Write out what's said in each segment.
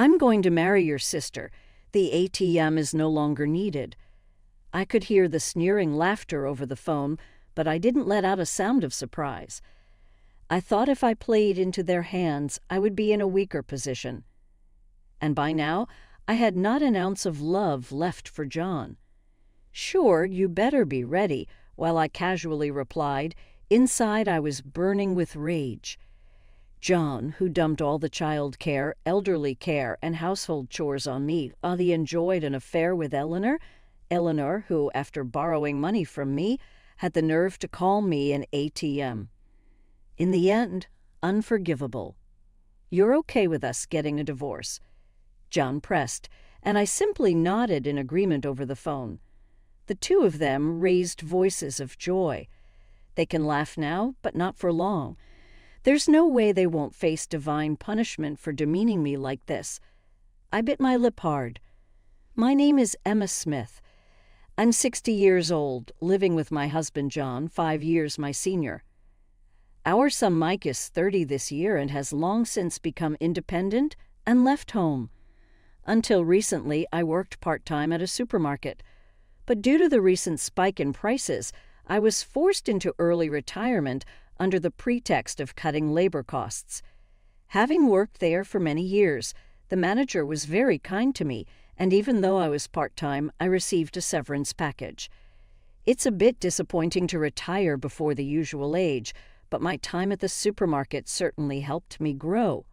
I'm going to marry your sister. The ATM is no longer needed." I could hear the sneering laughter over the phone, but I didn't let out a sound of surprise. I thought if I played into their hands, I would be in a weaker position. And by now, I had not an ounce of love left for John. "Sure, you better be ready," while I casually replied. Inside, I was burning with rage. John, who dumped all the child care, elderly care, and household chores on me while he enjoyed an affair with Eleanor, who, after borrowing money from me, had the nerve to call me an ATM. In the end, unforgivable. "You're okay with us getting a divorce?" John pressed, and I simply nodded in agreement over the phone. The two of them raised voices of joy. They can laugh now, but not for long. There's no way they won't face divine punishment for demeaning me like this. I bit my lip hard. "My name is Emma Smith. I'm 60 years old, living with my husband John, 5 years my senior. Our son Mike is 30 this year and has long since become independent and left home. Until recently, I worked part-time at a supermarket. But due to the recent spike in prices, I was forced into early retirement under the pretext of cutting labor costs. Having worked there for many years, the manager was very kind to me, and even though I was part-time, I received a severance package. It's a bit disappointing to retire before the usual age, but my time at the supermarket certainly helped me grow.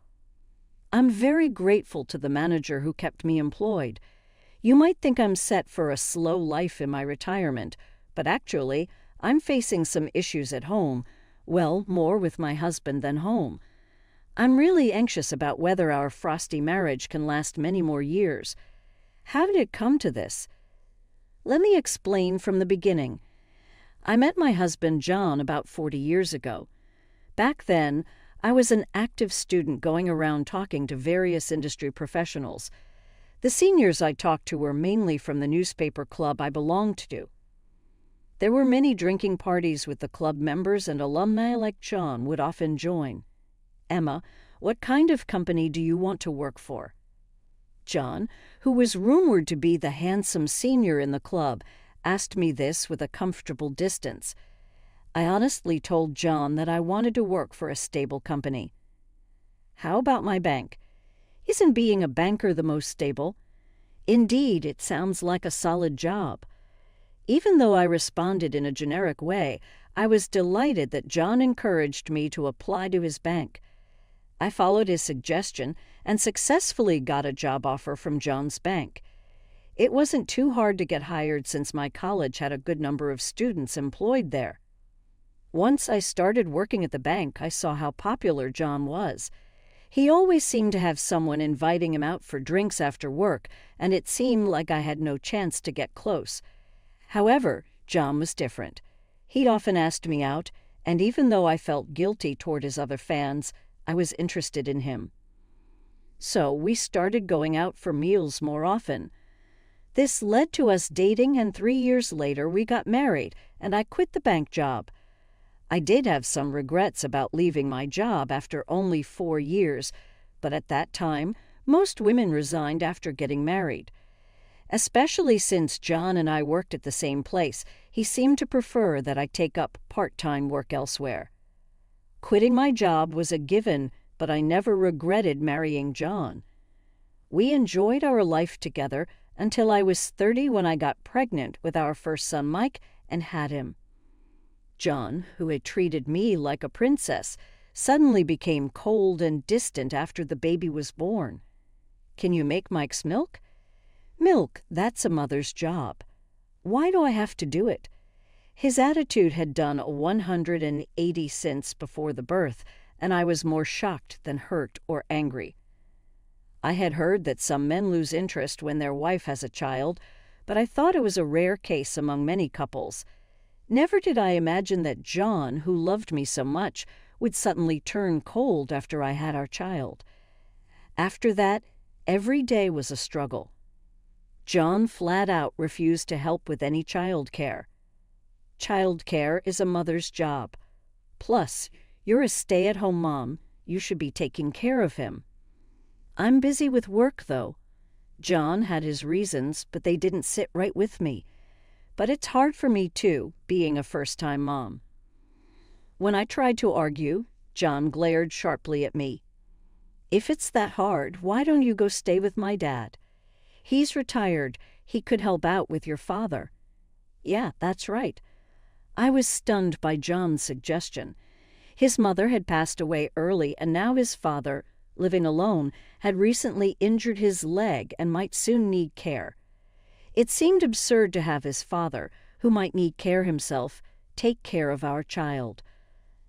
I'm very grateful to the manager who kept me employed. You might think I'm set for a slow life in my retirement, but actually, I'm facing some issues at home, well, more with my husband than home. I'm really anxious about whether our frosty marriage can last many more years. How did it come to this? Let me explain from the beginning. I met my husband John about 40 years ago. Back then, I was an active student going around talking to various industry professionals. The seniors I talked to were mainly from the newspaper club I belonged to. There were many drinking parties with the club members, and alumni like John would often join. "Emma, what kind of company do you want to work for?" John, who was rumored to be the handsome senior in the club, asked me this with a comfortable distance. I honestly told John that I wanted to work for a stable company. "How about my bank? Isn't being a banker the most stable?" "Indeed, it sounds like a solid job." Even though I responded in a generic way, I was delighted that John encouraged me to apply to his bank. I followed his suggestion and successfully got a job offer from John's bank. It wasn't too hard to get hired since my college had a good number of students employed there. Once I started working at the bank, I saw how popular John was. He always seemed to have someone inviting him out for drinks after work, and it seemed like I had no chance to get close. However, John was different. He'd often asked me out, and even though I felt guilty toward his other fans, I was interested in him. So we started going out for meals more often. This led to us dating, and 3 years later we got married, and I quit the bank job. I did have some regrets about leaving my job after only 4 years, but at that time, most women resigned after getting married. Especially since John and I worked at the same place, he seemed to prefer that I take up part-time work elsewhere. Quitting my job was a given, but I never regretted marrying John. We enjoyed our life together until I was 30 when I got pregnant with our first son Mike and had him. John, who had treated me like a princess, suddenly became cold and distant after the baby was born. "Can you make Mike's milk?" "Milk, that's a mother's job. Why do I have to do it?" His attitude had done a 180 since before the birth, and I was more shocked than hurt or angry. I had heard that some men lose interest when their wife has a child, but I thought it was a rare case among many couples. Never did I imagine that John, who loved me so much, would suddenly turn cold after I had our child. After that, every day was a struggle. John flat out refused to help with any child care. Child care is a mother's job. Plus, you're a stay-at-home mom. You should be taking care of him. I'm busy with work, though. John had his reasons, but they didn't sit right with me. But it's hard for me, too, being a first-time mom. When I tried to argue, John glared sharply at me. If it's that hard, why don't you go stay with my dad? He's retired. He could help out with your father. Yeah, that's right. I was stunned by John's suggestion. His mother had passed away early, and now his father, living alone, had recently injured his leg and might soon need care. It seemed absurd to have his father, who might need care himself, take care of our child.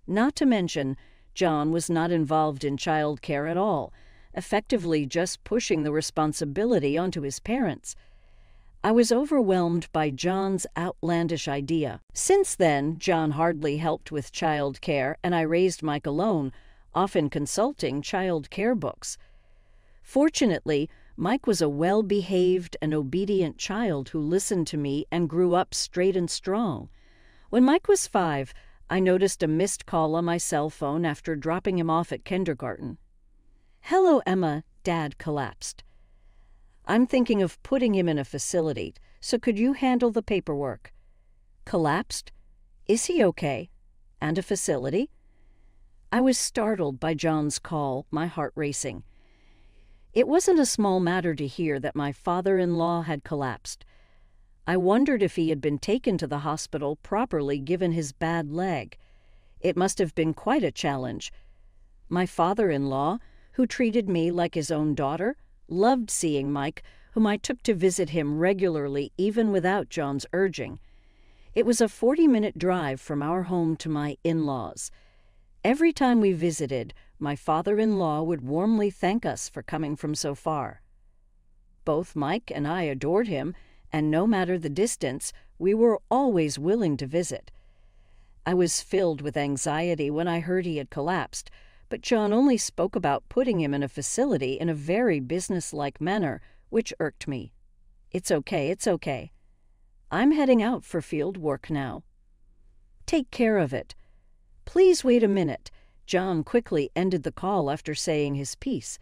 Not to mention, John was not involved in child care at all, effectively just pushing the responsibility onto his parents. I was overwhelmed by John's outlandish idea. Since then, John hardly helped with child care, and I raised Mike alone, often consulting child care books. Fortunately, Mike was a well-behaved and obedient child who listened to me and grew up straight and strong. When Mike was 5, I noticed a missed call on my cell phone after dropping him off at kindergarten. "Hello, Emma," Dad collapsed. "I'm thinking of putting him in a facility, so could you handle the paperwork?" Collapsed? Is he okay? And a facility? I was startled by John's call, my heart racing. It wasn't a small matter to hear that my father-in-law had collapsed. I wondered if he had been taken to the hospital properly given his bad leg. It must have been quite a challenge. My father-in-law, who treated me like his own daughter, loved seeing Mike, whom I took to visit him regularly even without John's urging. It was a 40-minute drive from our home to my in-laws. Every time we visited, my father-in-law would warmly thank us for coming from so far. Both Mike and I adored him, and no matter the distance, we were always willing to visit. I was filled with anxiety when I heard he had collapsed, but John only spoke about putting him in a facility in a very businesslike manner, which irked me. It's okay. I'm heading out for field work now. Take care of it. Please wait a minute. John quickly ended the call after saying his piece.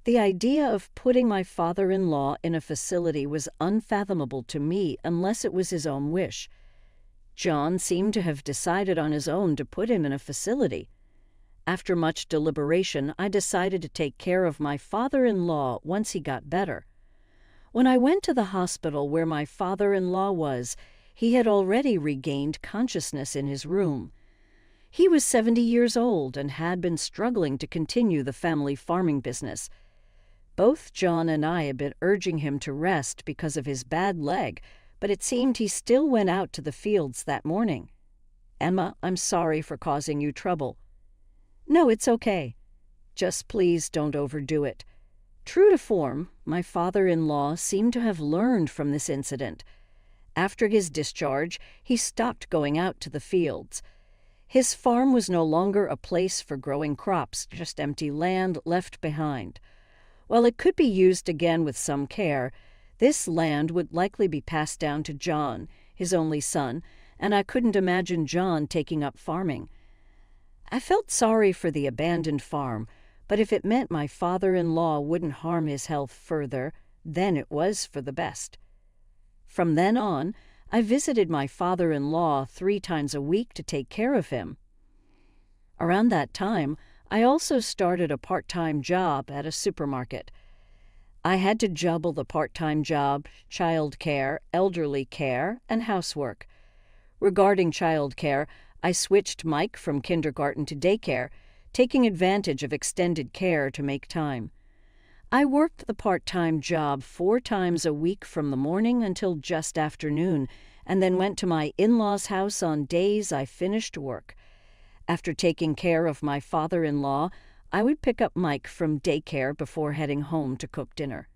The idea of putting my father-in-law in a facility was unfathomable to me unless it was his own wish. John seemed to have decided on his own to put him in a facility. After much deliberation, I decided to take care of my father-in-law once he got better. When I went to the hospital where my father-in-law was, he had already regained consciousness in his room. He was 70 years old and had been struggling to continue the family farming business. Both John and I had been urging him to rest because of his bad leg, but it seemed he still went out to the fields that morning. "Emma, I'm sorry for causing you trouble." "No, it's okay. Just please don't overdo it." True to form, my father-in-law seemed to have learned from this incident. After his discharge, he stopped going out to the fields. His farm was no longer a place for growing crops, just empty land left behind. While it could be used again with some care, this land would likely be passed down to John, his only son, and I couldn't imagine John taking up farming. I felt sorry for the abandoned farm, but if it meant my father-in-law wouldn't harm his health further, then it was for the best. From then on, I visited my father-in-law 3 times a week to take care of him. Around that time, I also started a part-time job at a supermarket. I had to juggle the part-time job, child care, elderly care, and housework. Regarding child care, I switched Mike from kindergarten to daycare, taking advantage of extended care to make time. I worked the part-time job 4 times a week from the morning until just afternoon, and then went to my in-laws' house on days I finished work. After taking care of my father-in-law, I would pick up Mike from daycare before heading home to cook dinner.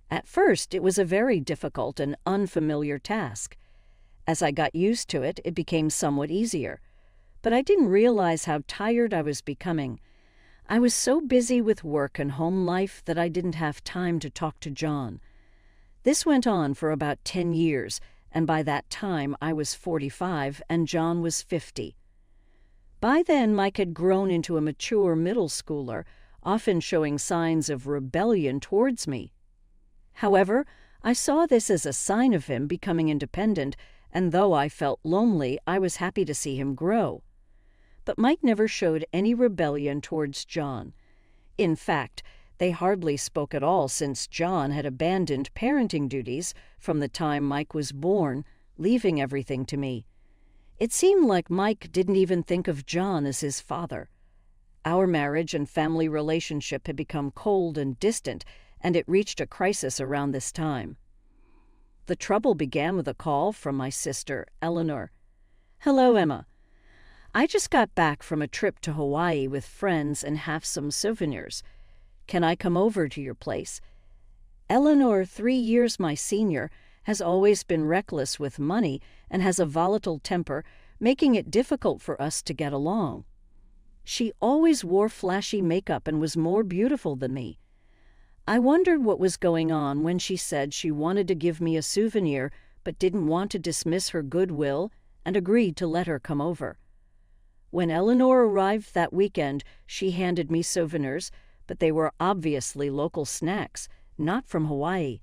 At first, it was a very difficult and unfamiliar task. As I got used to it, it became somewhat easier. But I didn't realize how tired I was becoming. I was so busy with work and home life that I didn't have time to talk to John. This went on for about 10 years, and by that time I was 45 and John was 50. By then, Mike had grown into a mature middle schooler, often showing signs of rebellion towards me. However, I saw this as a sign of him becoming independent, and though I felt lonely, I was happy to see him grow. But Mike never showed any rebellion towards John. In fact, they hardly spoke at all since John had abandoned parenting duties from the time Mike was born, leaving everything to me. It seemed like Mike didn't even think of John as his father. Our marriage and family relationship had become cold and distant, and it reached a crisis around this time. The trouble began with a call from my sister, Eleanor. "Hello, Emma. I just got back from a trip to Hawaii with friends and have some souvenirs. Can I come over to your place?" Eleanor, 3 years my senior, has always been reckless with money and has a volatile temper, making it difficult for us to get along. She always wore flashy makeup and was more beautiful than me. I wondered what was going on when she said she wanted to give me a souvenir but didn't want to dismiss her goodwill and agreed to let her come over. When Eleanor arrived that weekend, she handed me souvenirs, but they were obviously local snacks, not from Hawaii.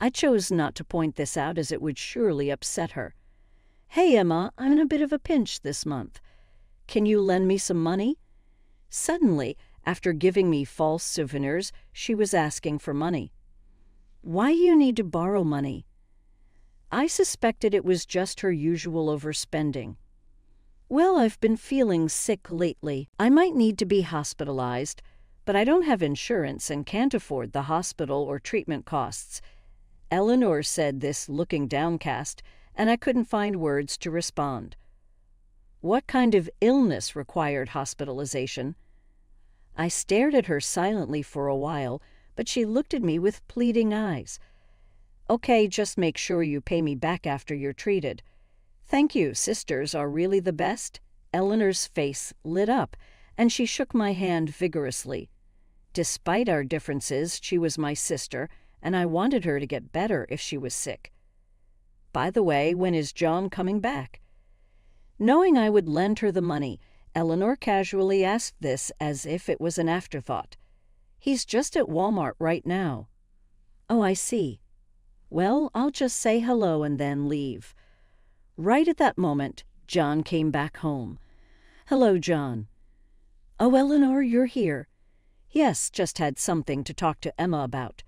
I chose not to point this out as it would surely upset her. "Hey, Emma, I'm in a bit of a pinch this month. Can you lend me some money?" Suddenly, after giving me false souvenirs, she was asking for money. "Why do you need to borrow money?" I suspected it was just her usual overspending. "Well, I've been feeling sick lately. I might need to be hospitalized, but I don't have insurance and can't afford the hospital or treatment costs." Eleanor said this looking downcast, and I couldn't find words to respond. What kind of illness required hospitalization? I stared at her silently for a while, but she looked at me with pleading eyes. "Okay, just make sure you pay me back after you're treated." "Thank you, sisters are really the best." Eleanor's face lit up, and she shook my hand vigorously. Despite our differences, she was my sister, and I wanted her to get better if she was sick. "By the way, when is John coming back?" Knowing I would lend her the money, Eleanor casually asked this as if it was an afterthought. "He's just at Walmart right now." "Oh, I see. Well, I'll just say hello and then leave." Right at that moment, John came back home. "Hello, John." "Oh, Eleanor, you're here." "Yes, just had something to talk to Emma about."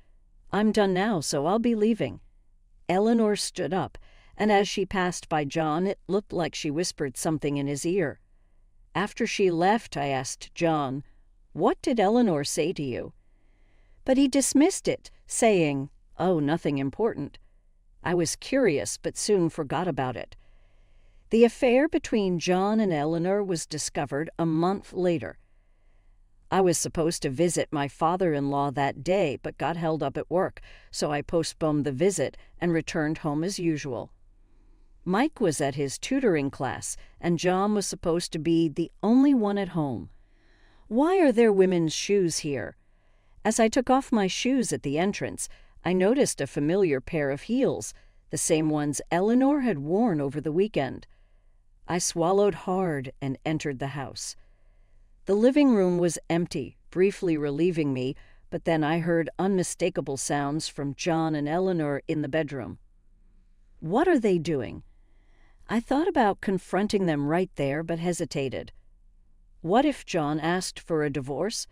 "I'm done now, so I'll be leaving." Eleanor stood up, and as she passed by John, it looked like she whispered something in his ear. After she left, I asked John, "What did Eleanor say to you?" But he dismissed it, saying, "Oh, nothing important." I was curious, but soon forgot about it. The affair between John and Eleanor was discovered a month later. I was supposed to visit my father-in-law that day, but got held up at work, so I postponed the visit and returned home as usual. Mike was at his tutoring class, and John was supposed to be the only one at home. Why are there women's shoes here? As I took off my shoes at the entrance, I noticed a familiar pair of heels, the same ones Eleanor had worn over the weekend. I swallowed hard and entered the house. The living room was empty, briefly relieving me, but then I heard unmistakable sounds from John and Eleanor in the bedroom. What are they doing? I thought about confronting them right there, but hesitated. What if John asked for a divorce?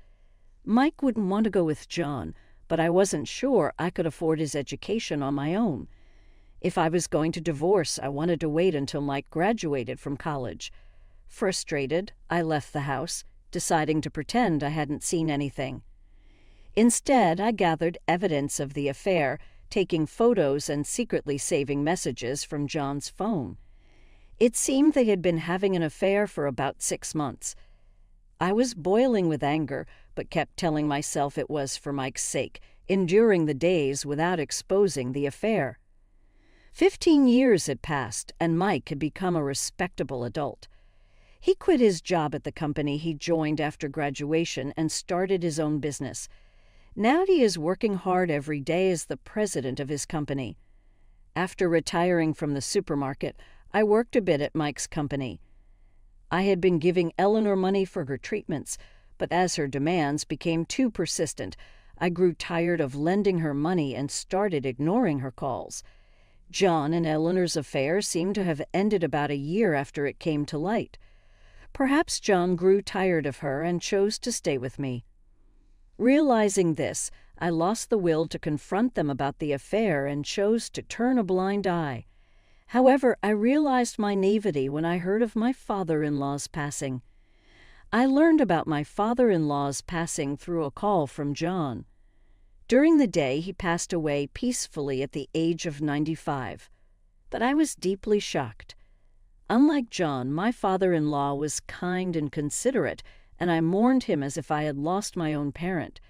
Mike wouldn't want to go with John, but I wasn't sure I could afford his education on my own. If I was going to divorce, I wanted to wait until Mike graduated from college. Frustrated, I left the house, deciding to pretend I hadn't seen anything. Instead, I gathered evidence of the affair, taking photos and secretly saving messages from John's phone. It seemed they had been having an affair for about 6 months. I was boiling with anger, but kept telling myself it was for Mike's sake, enduring the days without exposing the affair. 15 years had passed, and Mike had become a respectable adult. He quit his job at the company he joined after graduation and started his own business. Now he is working hard every day as the president of his company. After retiring from the supermarket, I worked a bit at Mike's company. I had been giving Eleanor money for her treatments, but as her demands became too persistent, I grew tired of lending her money and started ignoring her calls. John and Eleanor's affair seemed to have ended about a year after it came to light. Perhaps John grew tired of her and chose to stay with me. Realizing this, I lost the will to confront them about the affair and chose to turn a blind eye. However, I realized my naivety when I heard of my father-in-law's passing. I learned about my father-in-law's passing through a call from John. During the day, he passed away peacefully at the age of 95. But I was deeply shocked. Unlike John, my father-in-law was kind and considerate, and I mourned him as if I had lost my own parent.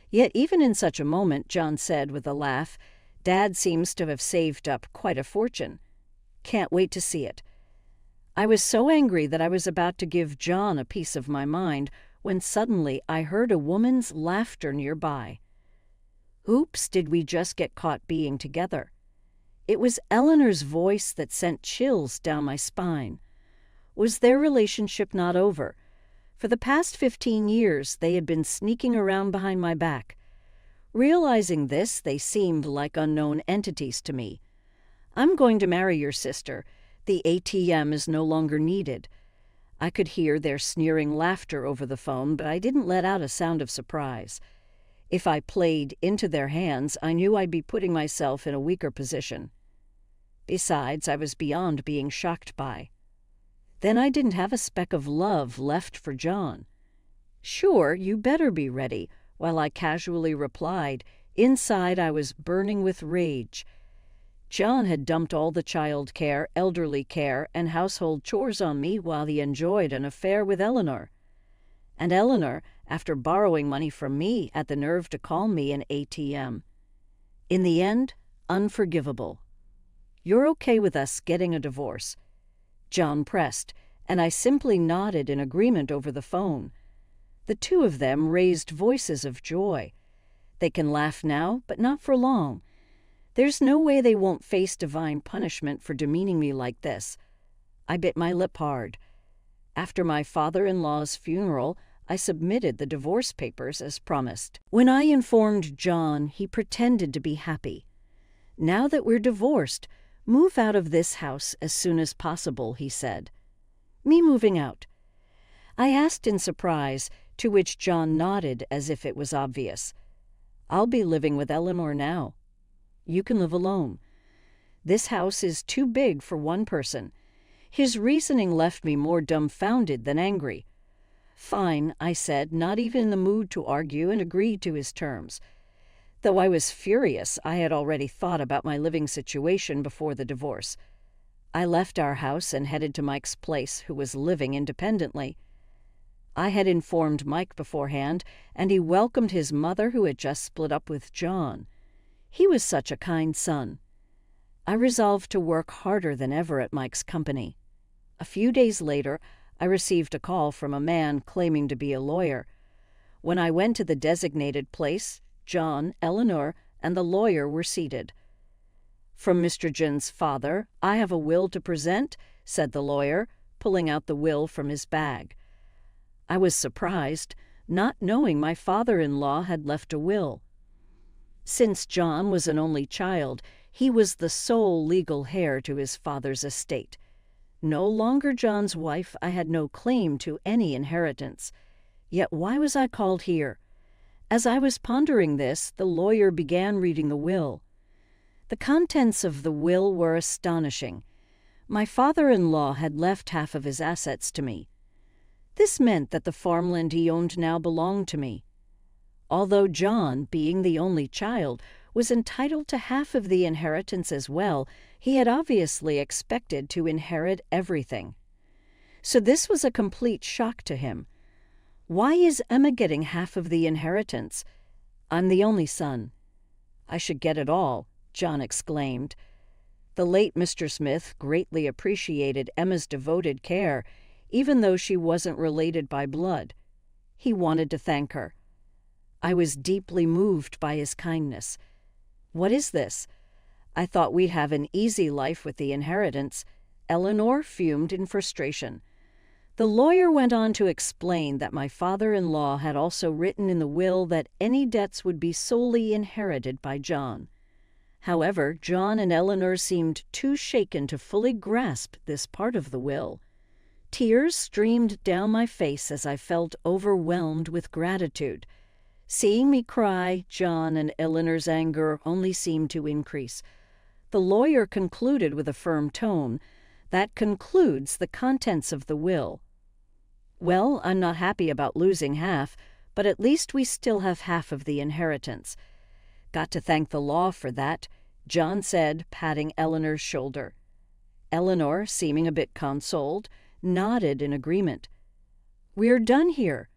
Yet even in such a moment, John said with a laugh, "Dad seems to have saved up quite a fortune. Can't wait to see it." I was so angry that I was about to give John a piece of my mind when suddenly I heard a woman's laughter nearby. Oops, did we just get caught being together? It was Eleanor's voice that sent chills down my spine. Was their relationship not over? For the past 15 years, they had been sneaking around behind my back. Realizing this, they seemed like unknown entities to me. "I'm going to marry your sister. The ATM is no longer needed." I could hear their sneering laughter over the phone, but I didn't let out a sound of surprise. If I played into their hands, I knew I'd be putting myself in a weaker position. Besides, I was beyond being shocked by. Then I didn't have a speck of love left for John. "Sure, you better be ready," while I casually replied. Inside, I was burning with rage. John had dumped all the child care, elderly care, and household chores on me while he enjoyed an affair with Eleanor. And Eleanor, after borrowing money from me, had the nerve to call me an ATM. In the end, unforgivable. "You're okay with us getting a divorce?" John pressed, and I simply nodded in agreement over the phone. The two of them raised voices of joy. They can laugh now, but not for long. There's no way they won't face divine punishment for demeaning me like this. I bit my lip hard. After my father-in-law's funeral, I submitted the divorce papers as promised. When I informed John, he pretended to be happy. "Now that we're divorced, move out of this house as soon as possible," he said. "Me moving out?" I asked in surprise, to which John nodded as if it was obvious. "I'll be living with Eleanor now. You can live alone. This house is too big for one person." His reasoning left me more dumbfounded than angry. "Fine," I said, not even in the mood to argue, and agreed to his terms. Though I was furious, I had already thought about my living situation before the divorce. I left our house and headed to Mike's place, who was living independently. I had informed Mike beforehand, and he welcomed his mother, who had just split up with John. He was such a kind son. I resolved to work harder than ever at Mike's company. A few days later, I received a call from a man claiming to be a lawyer. When I went to the designated place, John, Eleanor, and the lawyer were seated. "From Mr. Jin's father, I have a will to present," said the lawyer, pulling out the will from his bag. I was surprised, not knowing my father-in-law had left a will. Since John was an only child, he was the sole legal heir to his father's estate. No longer John's wife, I had no claim to any inheritance. Yet why was I called here? As I was pondering this, the lawyer began reading the will. The contents of the will were astonishing. My father-in-law had left half of his assets to me. This meant that the farmland he owned now belonged to me. Although John, being the only child, was entitled to half of the inheritance as well, he had obviously expected to inherit everything. So this was a complete shock to him. "Why is Emma getting half of the inheritance? I'm the only son." "I should get it all," John exclaimed. The late Mr. Smith greatly appreciated Emma's devoted care, even though she wasn't related by blood. He wanted to thank her. I was deeply moved by his kindness. "What is this? I thought we'd have an easy life with the inheritance." Eleanor fumed in frustration. The lawyer went on to explain that my father-in-law had also written in the will that any debts would be solely inherited by John. However, John and Eleanor seemed too shaken to fully grasp this part of the will. Tears streamed down my face as I felt overwhelmed with gratitude. Seeing me cry, John and Eleanor's anger only seemed to increase. The lawyer concluded with a firm tone, "That concludes the contents of the will." Well, I'm not happy about losing half, but at least we still have half of the inheritance. Got to thank the law for that, John said, patting Eleanor's shoulder. Eleanor, seeming a bit consoled, nodded in agreement. "We're done here.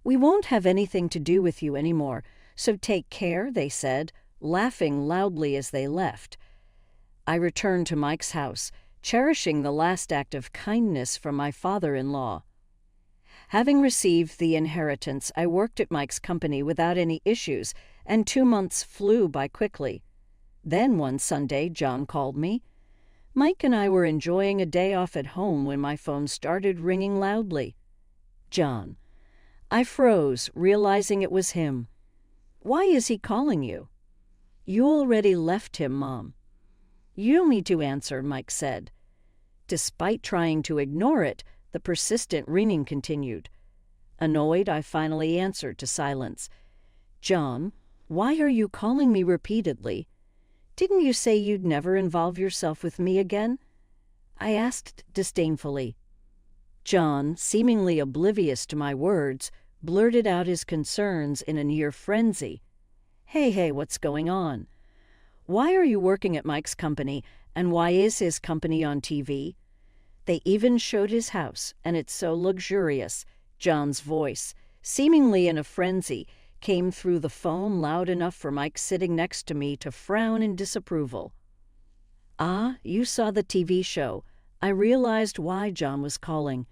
We won't have anything to do with you anymore, so take care," they said, laughing loudly as they left. I returned to Mike's house, cherishing the last act of kindness from my father-in-law. Having received the inheritance, I worked at Mike's company without any issues, and 2 months flew by quickly. Then one Sunday, John called me. Mike and I were enjoying a day off at home when my phone started ringing loudly. "John." I froze, realizing it was him. "Why is he calling you?" "You already left him, Mom." "You don't need to answer," Mike said. Despite trying to ignore it, the persistent ringing continued. Annoyed, I finally answered to silence. "John, why are you calling me repeatedly? Didn't you say you'd never involve yourself with me again?" I asked disdainfully. John, seemingly oblivious to my words, blurted out his concerns in a near frenzy. Hey, what's going on? Why are you working at Mike's company, and why is his company on TV? They even showed his house, and it's so luxurious." John's voice, seemingly in a frenzy, came through the phone loud enough for Mike sitting next to me to frown in disapproval. "Ah, you saw the TV show." I realized why John was calling.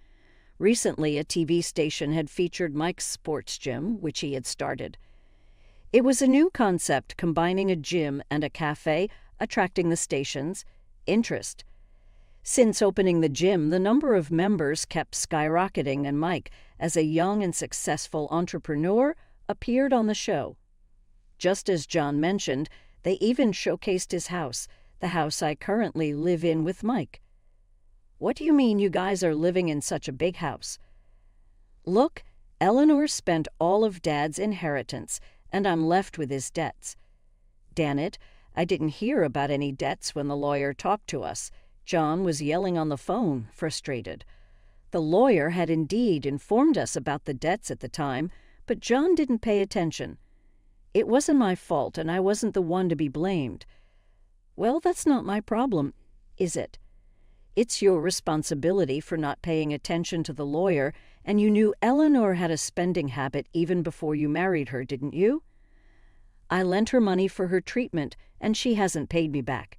Recently, a TV station had featured Mike's sports gym, which he had started. It was a new concept combining a gym and a cafe, attracting the station's interest. Since opening the gym, the number of members kept skyrocketing, and Mike, as a young and successful entrepreneur, appeared on the show. Just as John mentioned, they even showcased his house, the house I currently live in with Mike. "What do you mean you guys are living in such a big house?" "Look, Eleanor spent all of Dad's inheritance, and I'm left with his debts." "Damn it, I didn't hear about any debts when the lawyer talked to us." John was yelling on the phone, frustrated. The lawyer had indeed informed us about the debts at the time, but John didn't pay attention. "It wasn't my fault, and I wasn't the one to be blamed." "Well, that's not my problem, is it? It's your responsibility for not paying attention to the lawyer, and you knew Eleanor had a spending habit even before you married her, didn't you?" "I lent her money for her treatment, and she hasn't paid me back."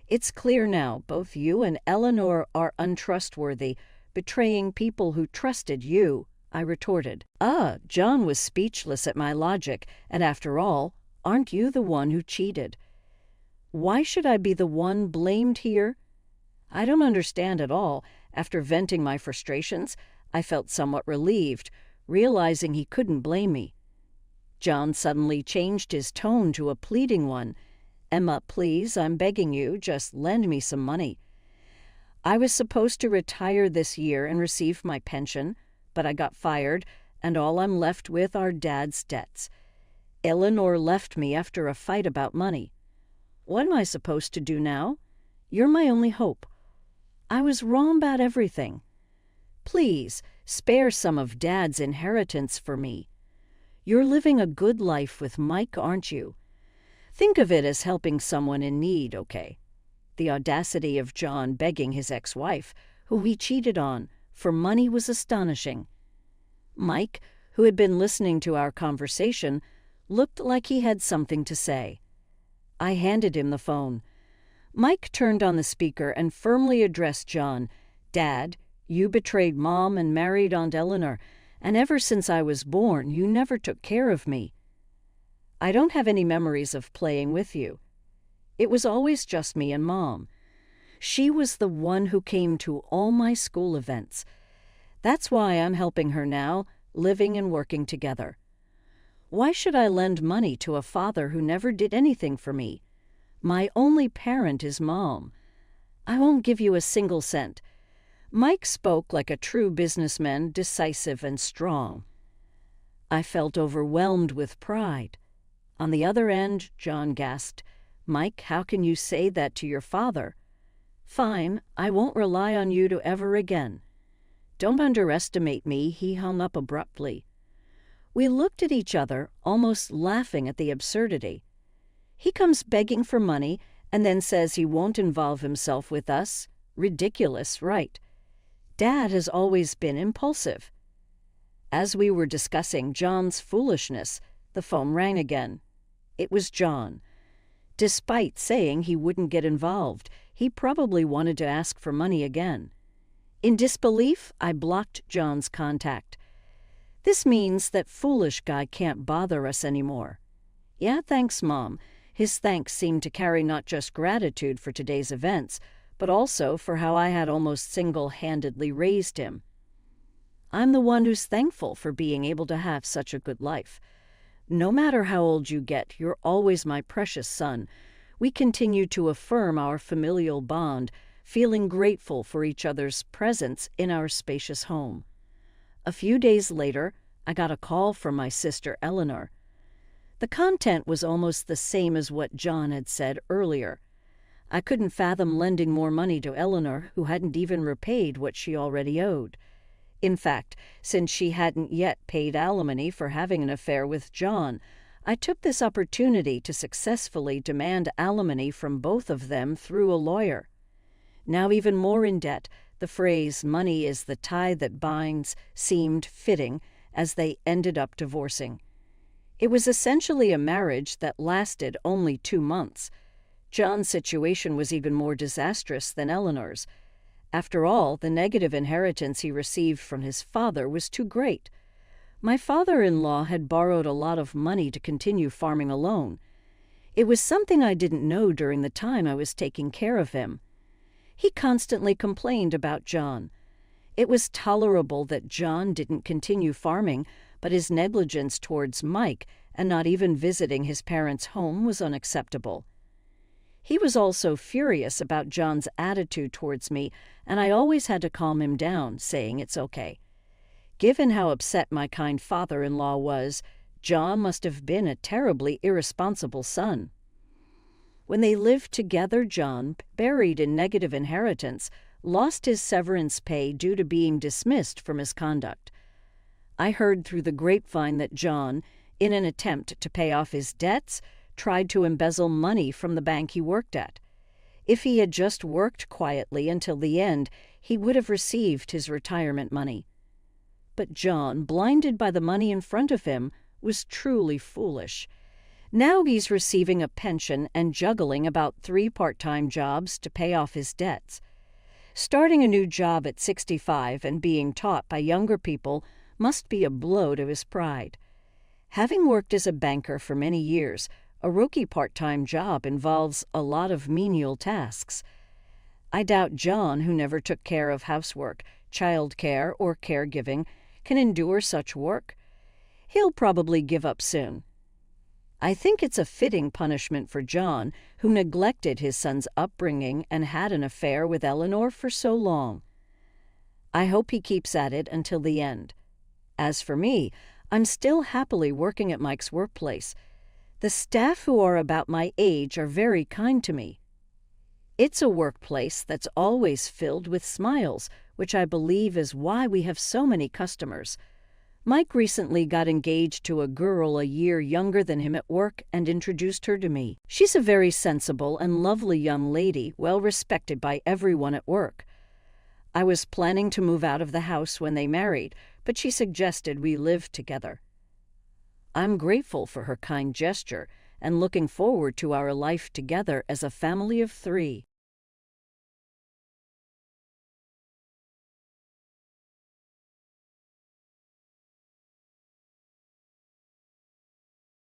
"It's clear now, both you and Eleanor are untrustworthy, betraying people who trusted you," I retorted. John was speechless at my logic, and after all, aren't you the one who cheated? Why should I be the one blamed here? I don't understand at all. After venting my frustrations, I felt somewhat relieved, realizing he couldn't blame me. John suddenly changed his tone to a pleading one. "Emma, please, I'm begging you, just lend me some money. I was supposed to retire this year and receive my pension, but I got fired, and all I'm left with are Dad's debts. Eleanor left me after a fight about money. What am I supposed to do now? You're my only hope. I was wrong about everything. Please, spare some of Dad's inheritance for me. You're living a good life with Mike, aren't you? Think of it as helping someone in need, okay?" The audacity of John begging his ex-wife, who he cheated on, for money was astonishing. Mike, who had been listening to our conversation, looked like he had something to say. I handed him the phone. Mike turned on the speaker and firmly addressed John. "Dad, you betrayed Mom and married Aunt Eleanor, and ever since I was born, you never took care of me. I don't have any memories of playing with you. It was always just me and Mom. She was the one who came to all my school events. That's why I'm helping her now, living and working together. Why should I lend money to a father who never did anything for me? My only parent is Mom. I won't give you a single cent. Mike spoke like a true businessman, decisive and strong. I felt overwhelmed with pride. On the other end, John gasped, "Mike, how can you say that to your father?" "Fine, I won't rely on you to ever again." "Don't underestimate me," he hung up abruptly. We looked at each other, almost laughing at the absurdity. He comes begging for money and then says he won't involve himself with us. Ridiculous, right? Dad has always been impulsive. As we were discussing John's foolishness, the phone rang again. It was John. Despite saying he wouldn't get involved, he probably wanted to ask for money again. In disbelief, I blocked John's contact. This means that foolish guy can't bother us anymore. "Yeah, thanks, Mom." His thanks seemed to carry not just gratitude for today's events, but also for how I had almost single-handedly raised him. I'm the one who's thankful for being able to have such a good life. No matter how old you get, you're always my precious son. We continue to affirm our familial bond, feeling grateful for each other's presence in our spacious home. A few days later, I got a call from my sister Eleanor. The content was almost the same as what John had said earlier. I couldn't fathom lending more money to Eleanor, who hadn't even repaid what she already owed. In fact, since she hadn't yet paid alimony for having an affair with John, I took this opportunity to successfully demand alimony from both of them through a lawyer. Now even more in debt, the phrase "money is the tie that binds" seemed fitting as they ended up divorcing. It was essentially a marriage that lasted only 2 months. John's situation was even more disastrous than Eleanor's. After all, the negative inheritance he received from his father was too great. My father-in-law had borrowed a lot of money to continue farming alone. It was something I didn't know during the time I was taking care of him. He constantly complained about John. It was tolerable that John didn't continue farming, but his negligence towards Mike and not even visiting his parents' home was unacceptable. He was also furious about John's attitude towards me, and I always had to calm him down, saying it's okay. Given how upset my kind father-in-law was, John must have been a terribly irresponsible son. When they lived together, John, buried in negative inheritance, lost his severance pay due to being dismissed for misconduct. I heard through the grapevine that John, in an attempt to pay off his debts, tried to embezzle money from the bank he worked at. If he had just worked quietly until the end, he would have received his retirement money. But John, blinded by the money in front of him, was truly foolish. Now he's receiving a pension and juggling about 3 part-time jobs to pay off his debts. Starting a new job at 65 and being taught by younger people must be a blow to his pride. Having worked as a banker for many years, a rookie part-time job involves a lot of menial tasks. I doubt John, who never took care of housework, childcare, or caregiving, can endure such work. He'll probably give up soon. I think it's a fitting punishment for John, who neglected his son's upbringing and had an affair with Eleanor for so long. I hope he keeps at it until the end. As for me, I'm still happily working at Mike's workplace. The staff who are about my age are very kind to me. It's a workplace that's always filled with smiles, which I believe is why we have so many customers. Mike recently got engaged to a girl a year younger than him at work and introduced her to me. She's a very sensible and lovely young lady, well respected by everyone at work. I was planning to move out of the house when they married, but she suggested we live together. I'm grateful for her kind gesture and looking forward to our life together as a family of 3.